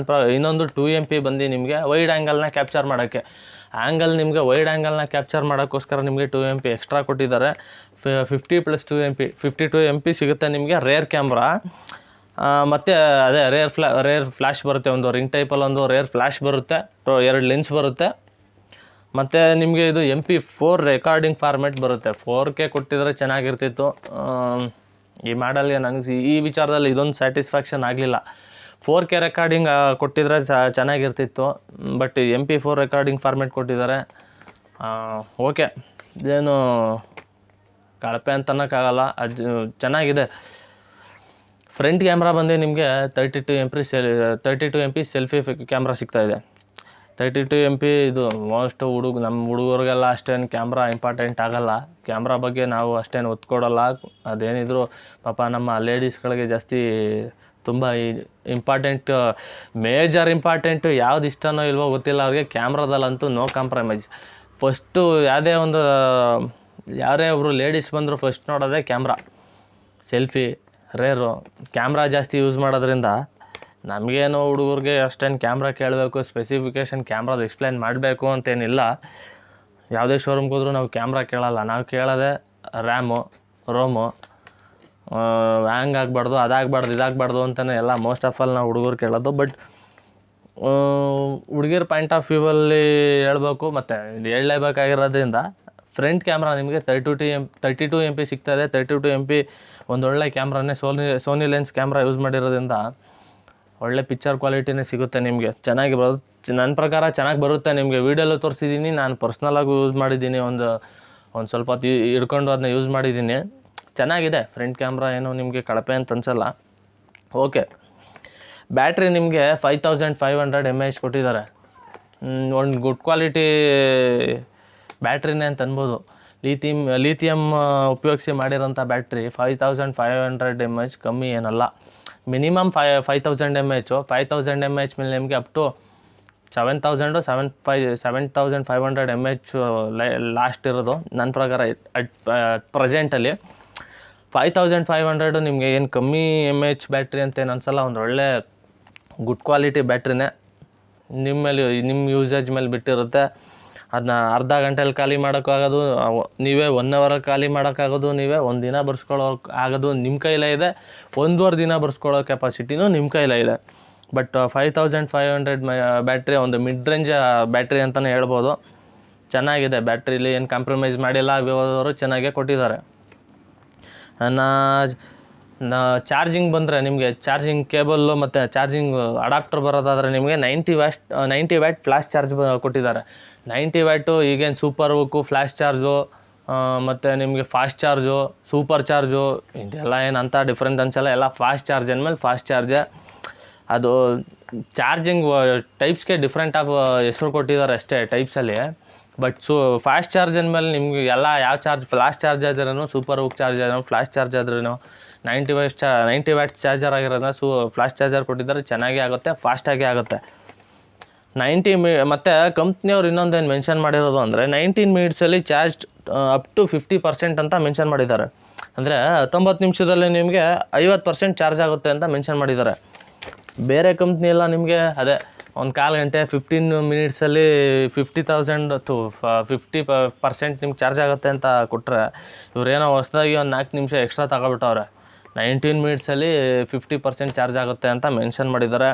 ಇನ್ನೊಂದು 2 MP ಬಂದು ನಿಮಗೆ ವೈಡ್ ಆ್ಯಂಗಲ್ನ ಕ್ಯಾಪ್ಚರ್ ಮಾಡೋಕ್ಕೆ. ನಿಮಗೆ ವೈಡ್ ಆ್ಯಂಗಲ್ನ ಕ್ಯಾಪ್ಚರ್ ಮಾಡೋಕ್ಕೋಸ್ಕರ ನಿಮಗೆ 2 MP ಎಕ್ಸ್ಟ್ರಾ ಕೊಟ್ಟಿದ್ದಾರೆ. 50 + 2 MP 52 MP ಸಿಗುತ್ತೆ ನಿಮಗೆ ರೇರ್ ಕ್ಯಾಮ್ರಾ. ಮತ್ತು ಅದೇ ರೇರ್ ಫ್ಲ್ಯಾಶ್ ಬರುತ್ತೆ. ಒಂದು ರಿಂಗ್ ಟೈಪಲ್ಲಿ ಒಂದು ರೇರ್ ಫ್ಲ್ಯಾಶ್ ಬರುತ್ತೆ, 2 ಲೆನ್ಸ್ ಬರುತ್ತೆ. ಮತ್ತು ನಿಮಗೆ ಇದು MP4 ರೆಕಾರ್ಡಿಂಗ್ ಫಾರ್ಮೆಟ್ ಬರುತ್ತೆ. 4K ಕೊಟ್ಟಿದ್ರೆ ಚೆನ್ನಾಗಿರ್ತಿತ್ತು. ಈ ಮಾಡಲ್ಗೆ ನನಗೆ ಈ ವಿಚಾರದಲ್ಲಿ ಇದೊಂದು ಸ್ಯಾಟಿಸ್ಫ್ಯಾಕ್ಷನ್ ಆಗಲಿಲ್ಲ. 4K ರೆಕಾರ್ಡಿಂಗ್ ಕೊಟ್ಟಿದ್ರೆ ಚೆನ್ನಾಗಿರ್ತಿತ್ತು. ಬಟ್ MP4 ರೆಕಾರ್ಡಿಂಗ್ ಫಾರ್ಮೆಟ್ ಕೊಟ್ಟಿದ್ದಾರೆ. ಓಕೆ, ಇದೇನು ಕಳಪೆ ಅಂತ ಅನ್ನೋಕ್ಕಾಗಲ್ಲ, ಅದು ಚೆನ್ನಾಗಿದೆ. ಫ್ರಂಟ್ ಕ್ಯಾಮ್ರಾ ಬಂದು ನಿಮಗೆ 32 MP ಸೆಲ್ಫಿ ಕ್ಯಾಮ್ರಾ ಸಿಗ್ತಾಯಿದೆ. 32 MP ಇದು ಮೋಸ್ಟ್ ನಮ್ಮ ಹುಡುಗರಿಗೆಲ್ಲ ಅಷ್ಟೇನು ಕ್ಯಾಮ್ರಾ ಇಂಪಾರ್ಟೆಂಟ್ ಆಗೋಲ್ಲ. ಕ್ಯಾಮ್ರಾ ಬಗ್ಗೆ ನಾವು ಅಷ್ಟೇನು ಒತ್ತು ಕೊಡೋಲ್ಲ. ಅದೇನಿದ್ರು ಪಾಪ ನಮ್ಮ ಲೇಡೀಸ್ಗಳಿಗೆ ಜಾಸ್ತಿ ತುಂಬ ಮೇಜರ್ ಇಂಪಾರ್ಟೆಂಟು ಯಾವ್ದು ಇಷ್ಟನೋ ಇಲ್ವೋ ಗೊತ್ತಿಲ್ಲ ಅವ್ರಿಗೆ. ಕ್ಯಾಮ್ರಾದಲ್ಲಂತೂ ನೋ ಕಾಂಪ್ರಮೈಸ್. ಫಸ್ಟು ಯಾರೇ ಒಬ್ಬರು ಲೇಡೀಸ್ ಬಂದರೂ ಫಸ್ಟ್ ನೋಡೋದೇ ಕ್ಯಾಮ್ರಾ. Selfie rare. ಕ್ಯಾಮ್ರಾ ಜಾಸ್ತಿ ಯೂಸ್ ಮಾಡೋದ್ರಿಂದ ನಮಗೇನೋ ಹುಡುಗರಿಗೆ ಅಷ್ಟೇನು ಕ್ಯಾಮ್ರಾ ಕೇಳಬೇಕು, ಸ್ಪೆಸಿಫಿಕೇಷನ್ ಕ್ಯಾಮ್ರಾದ ಎಕ್ಸ್ಪ್ಲೈನ್ ಮಾಡಬೇಕು ಅಂತೇನಿಲ್ಲ. ಯಾವುದೇ ಶೋರೂಮ್ಗೆ ಹೋದ್ರೂ ನಾವು ಕ್ಯಾಮ್ರಾ ಕೇಳಲ್ಲ. ನಾವು ಕೇಳೋದೇ ರ್ಯಾಮು, ರೋಮು, ಹ್ಯಾಂಗ್ ಆಗಬಾರ್ದು, ಇದಾಗಬಾರ್ದು ಅಂತಲೇ ಎಲ್ಲ ಮೋಸ್ಟ್ ಆಫ್ ಆಲ್ ನಾವು ಹುಡುಗರು ಕೇಳೋದು. ಬಟ್ ಹುಡುಗಿರ ಪಾಯಿಂಟ್ ಆಫ್ ವ್ಯೂವಲ್ಲಿ ಹೇಳ್ಬೇಕು, ಮತ್ತು ಹೇಳಲೇಬೇಕಾಗಿರೋದ್ರಿಂದ ಫ್ರಂಟ್ ಕ್ಯಾಮ್ರಾ ನಿಮಗೆ 32 MP ಸಿಗ್ತಾಯಿದೆ. 32 MP ಒಂದೊಳ್ಳೆ ಕ್ಯಾಮ್ರಾನೇ. ಸೋನಿ ಲೆನ್ಸ್ ಕ್ಯಾಮ್ರಾ ಯೂಸ್ ಮಾಡಿರೋದ್ರಿಂದ ಒಳ್ಳೆ ಪಿಕ್ಚರ್ ಕ್ವಾಲಿಟಿನೇ ಸಿಗುತ್ತೆ ನಿಮಗೆ. ಚೆನ್ನಾಗಿ ಬರುತ್ತೆ, ನನ್ನ ಪ್ರಕಾರ ಚೆನ್ನಾಗಿ ಬರುತ್ತೆ. ನಿಮಗೆ ವೀಡಿಯೋಲ್ಲೂ ತೋರಿಸಿದ್ದೀನಿ, ನಾನು ಪರ್ಸ್ನಲಾಗೂ ಯೂಸ್ ಮಾಡಿದ್ದೀನಿ. ಒಂದು ಸ್ವಲ್ಪ ಹೊತ್ತು ಹಿಡ್ಕೊಂಡು ಅದನ್ನ ಯೂಸ್ ಮಾಡಿದ್ದೀನಿ. ಚೆನ್ನಾಗಿದೆ ಫ್ರಂಟ್ ಕ್ಯಾಮ್ರಾ, ಏನು ನಿಮಗೆ ಕಳಪೆ ಅಂತ ಅನಿಸಲ್ಲ. ಓಕೆ, ಬ್ಯಾಟ್ರಿ ನಿಮಗೆ 5500 mAh ಕೊಟ್ಟಿದ್ದಾರೆ. ಒಂದು ಗುಡ್ ಕ್ವಾಲಿಟಿ ಬ್ಯಾಟ್ರಿನೇ ಅಂತ ಅನ್ಬೋದು. ಲಿಥಿಯಮ್ ಉಪಯೋಗಿಸಿ ಮಾಡಿರೋಂಥ ಬ್ಯಾಟ್ರಿ 5500 mAh ಕಮ್ಮಿ ಏನಲ್ಲ. Minimum 5000 mAh. 5000 mAh ಮೇಲೆ ನಿಮಗೆ ಅಪ್ ಟು 7500 mAh ಲಾಸ್ಟ್ ಇರೋದು ನನ್ನ ಪ್ರಕಾರ. ಪ್ರೆಸೆಂಟಲ್ಲಿ 5500 ನಿಮಗೆ ಏನು ಕಮ್ಮಿ mAh ಬ್ಯಾಟ್ರಿ ಅಂತ ಏನು ಅನ್ಸಲ್ಲ. ಒಂದು ಒಳ್ಳೆ ಗುಡ್ ಕ್ವಾಲಿಟಿ ಬ್ಯಾಟ್ರಿನೇ. ನಿಮ್ಮ ಯೂಸೇಜ್ ಮೇಲೆ ಬಿಟ್ಟಿರುತ್ತೆ. ಅದನ್ನ ಅರ್ಧ ಗಂಟೆಯಲ್ಲಿ ಖಾಲಿ ಮಾಡೋಕ್ಕಾಗೋದು, ನೀವೇ 1 hour ಖಾಲಿ ಮಾಡೋಕ್ಕಾಗೋದು, ನೀವೇ 1 ದಿನ ಬರ್ಸ್ಕೊಳ್ಳೋಕೆ ಆಗೋದು ನಿಮ್ಮ ಕೈಲೇ ಇದೆ. 1.5 ದಿನ ಬರ್ಸ್ಕೊಳ್ಳೋ ಕೆಪಾಸಿಟಿನೂ ನಿಮ್ಮ ಕೈಲೇ ಇದೆ. ಬಟ್ 5500 ಬ್ಯಾಟ್ರಿ ಒಂದು ಮಿಡ್ ರೇಂಜ್ ಬ್ಯಾಟ್ರಿ ಅಂತಲೇ ಹೇಳ್ಬೋದು. ಚೆನ್ನಾಗಿದೆ ಬ್ಯಾಟ್ರಿಲಿ, ಏನು ಕಾಂಪ್ರಮೈಸ್ ಮಾಡಿಲ್ಲ. ವಿವೋದವರು ಚೆನ್ನಾಗೇ ಕೊಟ್ಟಿದ್ದಾರೆ. ಚಾರ್ಜಿಂಗ್ ಬಂದರೆ ನಿಮಗೆ ಚಾರ್ಜಿಂಗ್ ಕೇಬಲ್ಲು ಮತ್ತು ಚಾರ್ಜಿಂಗ್ ಅಡಾಪ್ಟರ್ ಬರೋದಾದರೆ ನಿಮಗೆ 90 ವ್ಯಾಟ್ ಫ್ಲ್ಯಾಶ್ ಚಾರ್ಜ್ ಕೊಟ್ಟಿದ್ದಾರೆ. 90 ವ್ಯಾಟು ಈಗೇನು ಸೂಪರ್ ಹುಕ್ಕು ಫ್ಲ್ಯಾಶ್ ಚಾರ್ಜು ಮತ್ತು ನಿಮಗೆ ಫಾಸ್ಟ್ ಚಾರ್ಜು, ಸೂಪರ್ ಚಾರ್ಜು ಇದೆಲ್ಲ ಏನು ಅಂತ ಡಿಫ್ರೆಂಟ್ ಅನ್ಸಲ್ಲ. ಎಲ್ಲ ಫಾಸ್ಟ್ ಚಾರ್ಜ್ ಅಂದಮೇಲೆ ಫಾಸ್ಟ್ ಚಾರ್ಜೇ. ಅದು ಚಾರ್ಜಿಂಗ್ ಟೈಪ್ಸ್ಗೆ ಡಿಫ್ರೆಂಟ್ ಆಫ್ ಹೆಸರು ಕೊಟ್ಟಿದ್ದಾರೆ ಅಷ್ಟೇ ಟೈಪ್ಸಲ್ಲಿ. ಬಟ್ ಫಾಸ್ಟ್ ಚಾರ್ಜ್ ಅಂದಮೇಲೆ ನಿಮ್ಗೆ ಎಲ್ಲ ಯಾವ ಚಾರ್ಜ್, ಫ್ಲಾಶ್ ಚಾರ್ಜ್ ಆದ್ರೂ, ಸೂಪರ್ ಹುಕ್ ಚಾರ್ಜ್ ಆದ್ರೂ, ಫ್ಲಾಶ್ ಚಾರ್ಜ್ ಆದ್ರೂ 90 ವ್ಯಾಟ್ಸ್ ಚಾರ್ಜರ್ ಆಗಿರೋದನ್ನ ಫ್ಲಾಶ್ ಚಾರ್ಜರ್ ಕೊಟ್ಟಿದ್ದಾರೆ. ಚೆನ್ನಾಗೇ ಆಗುತ್ತೆ, ಫಾಸ್ಟಾಗೇ ಆಗುತ್ತೆ. ಮತ್ತು ಕಂಪ್ನಿಯವ್ರು ಇನ್ನೊಂದೇನು ಮೆನ್ಷನ್ ಮಾಡಿರೋದು ಅಂದರೆ 19 ಮಿನಿಟ್ಸಲ್ಲಿ ಚಾರ್ಜ್ ಅಪ್ ಟು 50% ಅಂತ ಮೆನ್ಷನ್ ಮಾಡಿದ್ದಾರೆ. ಅಂದರೆ 19 ನಿಮಿಷದಲ್ಲಿ ನಿಮಗೆ 50% ಚಾರ್ಜ್ ಆಗುತ್ತೆ ಅಂತ ಮೆನ್ಷನ್ ಮಾಡಿದ್ದಾರೆ. ಬೇರೆ ಕಂಪ್ನಿ ಎಲ್ಲ ನಿಮಗೆ ಅದೇ ಒಂದು ಕಾಲು ಗಂಟೆ 15 ಮಿನಿಟ್ಸಲ್ಲಿ 50% ನಿಮ್ಗೆ ಚಾರ್ಜ್ ಆಗುತ್ತೆ ಅಂತ ಕೊಟ್ಟರೆ, ಇವರೇನೋ ಹೊಸದಾಗಿ ಒಂದು 4 ನಿಮಿಷ ಎಕ್ಸ್ಟ್ರಾ ತಗೊಬಿಟ್ಟವ್ರೆ. 19 ಮಿನಿಟ್ಸಲ್ಲಿ 50% ಚಾರ್ಜ್ ಆಗುತ್ತೆ ಅಂತ ಮೆನ್ಷನ್ ಮಾಡಿದ್ದಾರೆ.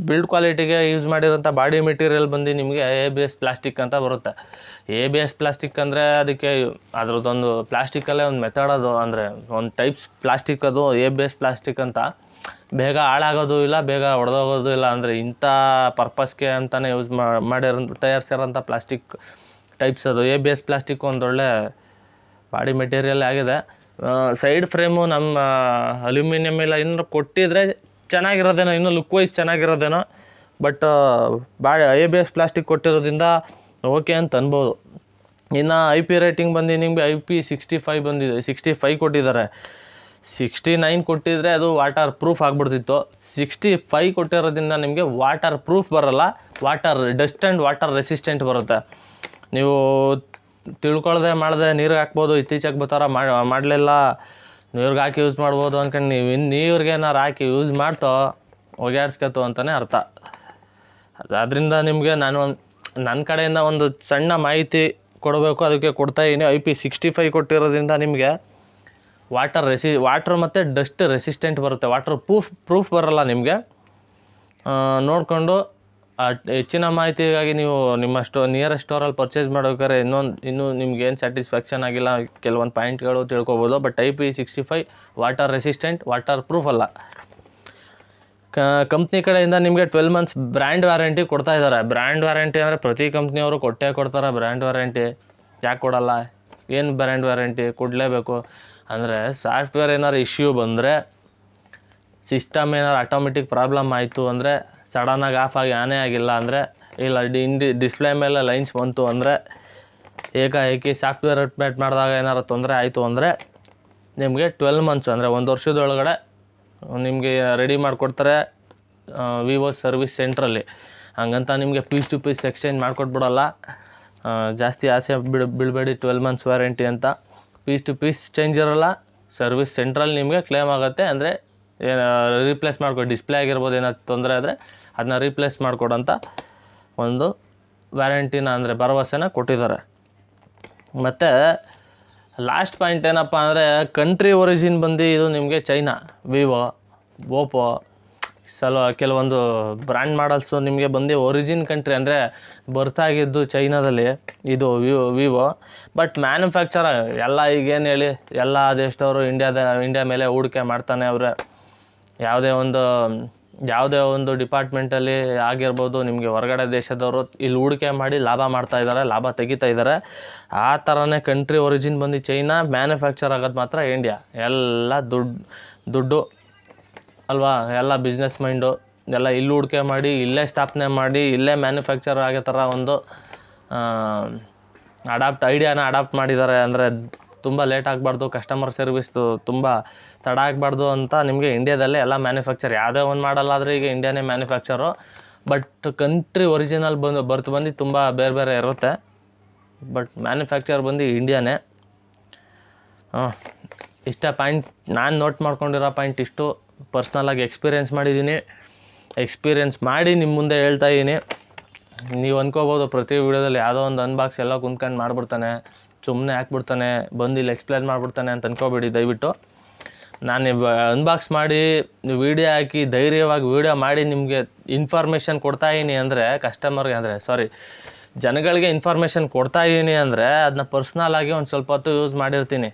ಬಿಲ್ಡ್ ಕ್ವಾಲಿಟಿಗೆ ಯೂಸ್ ಮಾಡಿರೋಂಥ ಬಾಡಿ ಮೆಟೀರಿಯಲ್ ಬಂದು ನಿಮಗೆ ABS ಪ್ಲಾಸ್ಟಿಕ್ ಅಂತ ಬರುತ್ತೆ. ABS ಪ್ಲಾಸ್ಟಿಕ್ ಅಂದರೆ ಅದಕ್ಕೆ ಅದರದ್ದೊಂದು ಪ್ಲಾಸ್ಟಿಕಲ್ಲೇ ಒಂದು ಮೆಥಡ್, ಅದು ಅಂದರೆ ಒಂದು ಟೈಪ್ಸ್ ಪ್ಲಾಸ್ಟಿಕ್, ಅದು ABS ಪ್ಲಾಸ್ಟಿಕ್ ಅಂತ. ಬೇಗ ಹಾಳಾಗೋದು ಇಲ್ಲ, ಬೇಗ ಒಡೆದೋಗೋದು ಇಲ್ಲ. ಅಂದರೆ ಇಂಥ ಪರ್ಪಸ್ಗೆ ಅಂತಲೇ ತಯಾರಿಸಿರೋಂಥ ಪ್ಲಾಸ್ಟಿಕ್ ಟೈಪ್ಸ್ ಅದು. ABS ಪ್ಲಾಸ್ಟಿಕ್ ಒಂದೊಳ್ಳೆ ಬಾಡಿ ಮೆಟೀರಿಯಲ್ ಆಗಿದೆ. ಸೈಡ್ ಫ್ರೇಮು ನಮ್ಮ ಅಲ್ಯೂಮಿನಿಯಮ್ ಇಲ್ಲ ಇನ್ನೂ ಕೊಟ್ಟಿದ್ರೆ ಚೆನ್ನಾಗಿರೋದೇನೋ, ಇನ್ನೂ ಲುಕ್ ವೈಸ್ ಚೆನ್ನಾಗಿರೋದೇನೋ. ಬಟ್ ABS ಪ್ಲಾಸ್ಟಿಕ್ ಕೊಟ್ಟಿರೋದ್ರಿಂದ ಓಕೆ ಅಂತ ಅನ್ಬೋದು. ಇನ್ನು IP ರೇಟಿಂಗ್ ಬಂದು ನಿಮಗೆ IP65 ಬಂದಿದೆ. 65 ಕೊಟ್ಟಿದ್ದಾರೆ. 69 ಕೊಟ್ಟಿದ್ರೆ ಅದು ವಾಟರ್ ಪ್ರೂಫ್ ಆಗಿಬಿಡ್ತಿತ್ತು. 65 ಕೊಟ್ಟಿರೋದ್ರಿಂದ ನಿಮಗೆ ವಾಟರ್ ಪ್ರೂಫ್ ಬರೋಲ್ಲ, ಡಸ್ಟ್ ಆ್ಯಂಡ್ ವಾಟರ್ ರೆಸಿಸ್ಟೆಂಟ್ ಬರುತ್ತೆ. ನೀವು ತಿಳ್ಕೊಳ್ದೆ ಮಾಡದೆ ನೀರಿಗೆ ಹಾಕ್ಬೋದು. ಇತ್ತೀಚೆಗೆ ಬರ್ತಾರ ಮಾಡಲಿಲ್ಲ, ನೀರಿಗೆ ಹಾಕಿ ಯೂಸ್ ಮಾಡ್ಬೋದು ಅಂದ್ಕೊಂಡು ನೀವು ನೀರಿಗೆ ಏನಾರು ಹಾಕಿ ಯೂಸ್ ಮಾಡ್ತೋ ಒಗ್ಯಾಡ್ಸ್ಕೊತು ಅಂತಲೇ ಅರ್ಥ. ಅದರಿಂದ ನಿಮಗೆ ನಾನು ನನ್ನ ಕಡೆಯಿಂದ ಒಂದು ಸಣ್ಣ ಮಾಹಿತಿ ಕೊಡಬೇಕು, ಅದಕ್ಕೆ ಕೊಡ್ತಾಯಿದ್ದೀನಿ. IP65 ಕೊಟ್ಟಿರೋದ್ರಿಂದ ನಿಮಗೆ ವಾಟರ್ ಮತ್ತು ಡಸ್ಟ್ ರೆಸಿಸ್ಟೆಂಟ್ ಬರುತ್ತೆ. ವಾಟರ್ ಪ್ರೂಫ್ ಬರೋಲ್ಲ ನಿಮಗೆ. ನೋಡಿಕೊಂಡು ಹೆಚ್ಚಿನ ಮಾಹಿತಿಗಾಗಿ ನೀವು ನಿಮ್ಮ ನಿಯರೆಸ್ಟ್ ಸ್ಟೋರಲ್ಲಿ ಪರ್ಚೇಸ್ ಮಾಡ್ಬೇಕಾದ್ರೆ ಇನ್ನೂ ನಿಮ್ಗೇನು ಸ್ಯಾಟಿಸ್ಫ್ಯಾಕ್ಷನ್ ಆಗಿಲ್ಲ, ಕೆಲವೊಂದು ಪಾಯಿಂಟ್ಗಳು ತಿಳ್ಕೊಬೋದು. But IP65 water resistant, water proof ಅಲ್ಲ. ಕಂಪ್ನಿ ಕಡೆಯಿಂದ ನಿಮಗೆ 12 ಮಂತ್ಸ್ ಬ್ರ್ಯಾಂಡ್ ವ್ಯಾರಂಟಿ ಕೊಡ್ತಾ ಇದ್ದಾರೆ. ಬ್ರ್ಯಾಂಡ್ ವ್ಯಾರಂಟಿ ಅಂದರೆ ಪ್ರತಿ ಕಂಪ್ನಿಯವರು ಕೊಡ್ತಾರೆ ಬ್ರ್ಯಾಂಡ್ ವ್ಯಾರಂಟಿ. ಯಾಕೆ ಕೊಡಲ್ಲ? ಏನು ಬ್ರ್ಯಾಂಡ್ ವ್ಯಾರಂಟಿ ಕೊಡಲೇಬೇಕು. ಅಂದರೆ ಸಾಫ್ಟ್ವೇರ್ ಏನಾರು ಇಶ್ಯೂ ಬಂದರೆ, ಸಿಸ್ಟಮ್ ಏನಾರು ಆಟೋಮೆಟಿಕ್ ಪ್ರಾಬ್ಲಮ್ ಆಯಿತು ಅಂದರೆ, ಸಡನ್ನಾಗಿ ಆಫ್ ಆಗಿ ಆನೇ ಆಗಿಲ್ಲ ಅಂದರೆ, ಇಲ್ಲ ಡಿಸ್ಪ್ಲೇ ಮೇಲೆ ಲೈನ್ಸ್ ಬಂತು ಅಂದರೆ, ಏಕಾಏಕಿ ಸಾಫ್ಟ್ವೇರ್ ಅಪ್ಡೇಟ್ ಮಾಡಿದಾಗ ಏನಾರು ತೊಂದರೆ ಆಯಿತು ಅಂದರೆ ನಿಮಗೆ 12 ಮಂತ್ಸ್ ಅಂದರೆ 1 ವರ್ಷದೊಳಗಡೆ ನಿಮಗೆ ರೆಡಿ ಮಾಡಿಕೊಡ್ತಾರೆ ವಿವೋ ಸರ್ವಿಸ್ ಸೆಂಟ್ರಲ್ಲಿ. ಹಂಗಂತ ನಿಮಗೆ ಪೀಸ್ ಟು ಪೀಸ್ ಎಕ್ಸ್ಚೇಂಜ್ ಮಾಡಿಕೊಟ್ಬಿಡಲ್ಲ. ಜಾಸ್ತಿ ಆಸೆ ಬೀಳಬೇಡಿ 12 ಮಂತ್ಸ್ ವ್ಯಾರಂಟಿ ಅಂತ. ಪೀಸ್ ಟು ಪೀಸ್ ಚೇಂಜ್ ಇರೋಲ್ಲ, ಸರ್ವಿಸ್ ಸೆಂಟ್ರಲ್ಲಿ ನಿಮಗೆ ಕ್ಲೇಮ್ ಆಗುತ್ತೆ. ಅಂದರೆ ರೀಪ್ಲೇಸ್ ಮಾಡ್ಕೊಡಿ, ಡಿಸ್ಪ್ಲೇ ಆಗಿರ್ಬೋದು, ಏನಾದ್ರು ತೊಂದರೆ ಆದರೆ ಅದನ್ನ ರೀಪ್ಲೇಸ್ ಮಾಡಿಕೊಡೋಂಥ ಒಂದು ವ್ಯಾರಂಟಿನ ಅಂದರೆ ಭರವಸೆನ ಕೊಟ್ಟಿದ್ದಾರೆ. ಮತ್ತು ಲಾಸ್ಟ್ ಪಾಯಿಂಟ್ ಏನಪ್ಪ ಅಂದರೆ, ಕಂಟ್ರಿ ಒರಿಜಿನ್ ಬಂದು ಇದು ನಿಮಗೆ ಚೈನಾ. ವಿವೋ, ಓಪೋ, ಕೆಲವೊಂದು ಬ್ರ್ಯಾಂಡ್ ಮಾಡಲ್ಸು ನಿಮಗೆ ಬಂದು ಒರಿಜಿನ್ ಕಂಟ್ರಿ ಅಂದರೆ ಬರ್ತಾಗಿದ್ದು ಚೈನಾದಲ್ಲಿ ಇದು ವಿವೋ. ಬಟ್ ಮ್ಯಾನುಫ್ಯಾಕ್ಚರ್ ಎಲ್ಲ ಈಗೇನು ಹೇಳಿ ಎಲ್ಲ ದೇಶದವರು ಇಂಡಿಯಾ ಮೇಲೆ ಹೂಡಿಕೆ ಮಾಡ್ತಾನೆ ಅವರೇ. ಯಾವುದೇ ಒಂದು ಡಿಪಾರ್ಟ್ಮೆಂಟಲ್ಲಿ ಆಗಿರ್ಬೋದು, ನಿಮಗೆ ಹೊರಗಡೆ ದೇಶದವರು ಇಲ್ಲಿ ಹೂಡಿಕೆ ಮಾಡಿ ಲಾಭ ತೆಗಿತಾ ಇದ್ದಾರೆ. ಆ ಥರನೇ ಕಂಟ್ರಿ ಒರಿಜಿನ್ ಬಂದು ಚೈನಾ, ಮ್ಯಾನುಫ್ಯಾಕ್ಚರ್ ಆಗೋದು ಮಾತ್ರ ಇಂಡಿಯಾ. ಎಲ್ಲ ದುಡ್ಡು ಅಲ್ವಾ, ಎಲ್ಲ ಬಿಸ್ನೆಸ್ ಮೈಂಡು, ಎಲ್ಲ ಇಲ್ಲಿ ಹೂಡಿಕೆ ಮಾಡಿ, ಇಲ್ಲೇ ಸ್ಥಾಪನೆ ಮಾಡಿ, ಇಲ್ಲೇ ಮ್ಯಾನುಫ್ಯಾಕ್ಚರ್ ಆಗೋ ಥರ ಒಂದು ಐಡಿಯಾನ ಅಡಾಪ್ಟ್ ಮಾಡಿದ್ದಾರೆ. ಅಂದರೆ ತುಂಬ ಲೇಟ್ ಆಗಬಾರ್ದು, ಕಸ್ಟಮರ್ ಸರ್ವಿಸ್ದು ತುಂಬ ತಡ ಆಗಬಾರ್ದು ಅಂತ ನಿಮಗೆ ಇಂಡಿಯಾದಲ್ಲೇ ಎಲ್ಲ ಮ್ಯಾನುಫ್ಯಾಕ್ಚರ್ ಯಾವುದೇ ಒಂದು ಮಾಡಲ್ಲಾದರೆ ಈಗ ಇಂಡಿಯಾನೇ ಮ್ಯಾನುಫ್ಯಾಕ್ಚರು. ಬಟ್ ಕಂಟ್ರಿ ಒರಿಜಿನಲ್ ಬಂದು ತುಂಬ ಬೇರೆ ಇರುತ್ತೆ. ಬಟ್ ಮ್ಯಾನುಫ್ಯಾಕ್ಚರ್ ಬಂದು ಇಂಡಿಯಾನೇ. ಇಷ್ಟ ಪಾಯಿಂಟ್ ನಾನು ನೋಟ್ ಮಾಡ್ಕೊಂಡಿರೋ ಪಾಯಿಂಟ್ ಇಷ್ಟು. ಪರ್ಸ್ನಲಾಗಿ ಎಕ್ಸ್ಪೀರಿಯೆನ್ಸ್ ಮಾಡಿದ್ದೀನಿ, ಎಕ್ಸ್ಪೀರಿಯೆನ್ಸ್ ಮಾಡಿ ನಿಮ್ಮ ಮುಂದೆ ಹೇಳ್ತಾ ಇದ್ದೀನಿ. ನೀವು ಅಂದ್ಕೋಬೋದು ಪ್ರತಿ ವಿಡಿಯೋದಲ್ಲಿ ಯಾವುದೋ ಒಂದು ಅನ್ಬಾಕ್ಸ್ ಎಲ್ಲ ಕುಂತ್ಕೊಂಡು ಮಾಡಿಬಿಡ್ತಾನೆ, ಸುಮ್ಮನೆ ಹಾಕ್ಬಿಡ್ತಾನೆ, ಬಂದು ಇಲ್ಲಿ ಎಕ್ಸ್ಪ್ಲೇನ್ ಮಾಡಿಬಿಡ್ತಾನೆ ಅಂತ ಅಂದ್ಕೋಬೇಡಿ ದಯವಿಟ್ಟು. ನಾನು ಅನ್ಬಾಕ್ಸ್ ಮಾಡಿ ವೀಡಿಯೋ ಹಾಕಿ ಧೈರ್ಯವಾಗಿ ವೀಡಿಯೋ ಮಾಡಿ ನಿಮಗೆ ಇನ್ಫಾರ್ಮೇಷನ್ ಕೊಡ್ತಾಯಿದ್ದೀನಿ ಅಂದರೆ ಜನಗಳಿಗೆ ಇನ್ಫಾರ್ಮೇಷನ್ ಕೊಡ್ತಾಯಿದ್ದೀನಿ ಅಂದರೆ ಅದನ್ನ ಪರ್ಸ್ನಲಾಗಿ ಒಂದು ಸ್ವಲ್ಪ ಹೊತ್ತು ಯೂಸ್ ಮಾಡಿರ್ತೀನಿ.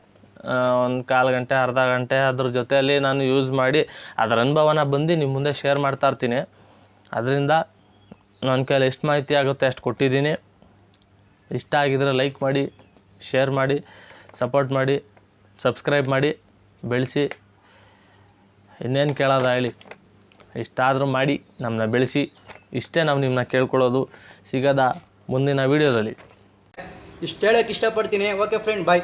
ಒಂದು ಕಾಲು ಗಂಟೆ, ಅರ್ಧ ಗಂಟೆ ಅದ್ರ ಜೊತೆಯಲ್ಲಿ ನಾನು ಯೂಸ್ ಮಾಡಿ ಅದರ ಅನುಭವನ ಬಂದು ನಿಮ್ಮ ಮುಂದೆ ಶೇರ್ ಮಾಡ್ತಾಯಿರ್ತೀನಿ. ಅದರಿಂದ ನನ್ನ ಕೈಯಲ್ಲಿ ಎಷ್ಟು ಮಾಹಿತಿ ಆಗುತ್ತೆ ಅಷ್ಟು ಕೊಟ್ಟಿದ್ದೀನಿ. ಇಷ್ಟ ಆಗಿದ್ರೆ ಲೈಕ್ ಮಾಡಿ, ಶೇರ್ ಮಾಡಿ, ಸಪೋರ್ಟ್ ಮಾಡಿ, ಸಬ್ಸ್ಕ್ರೈಬ್ ಮಾಡಿ, ಬೆಳೆಸಿ. ಇನ್ನೇನು ಕೇಳೋದ ಹೇಳಿ, ಇಷ್ಟಾದರೂ ಮಾಡಿ ನಮ್ಮನ್ನ ಬೆಳೆಸಿ. ಇಷ್ಟೇ ನಾವು ನಿಮ್ಮನ್ನ ಕೇಳ್ಕೊಳ್ಳೋದು. ಸಿಗೋದ ಮುಂದಿನ ವೀಡಿಯೋದಲ್ಲಿ. ಇಷ್ಟು ಹೇಳೋಕ್ಕೆ ಇಷ್ಟಪಡ್ತೀನಿ. ಓಕೆ ಫ್ರೆಂಡ್, ಬಾಯ್.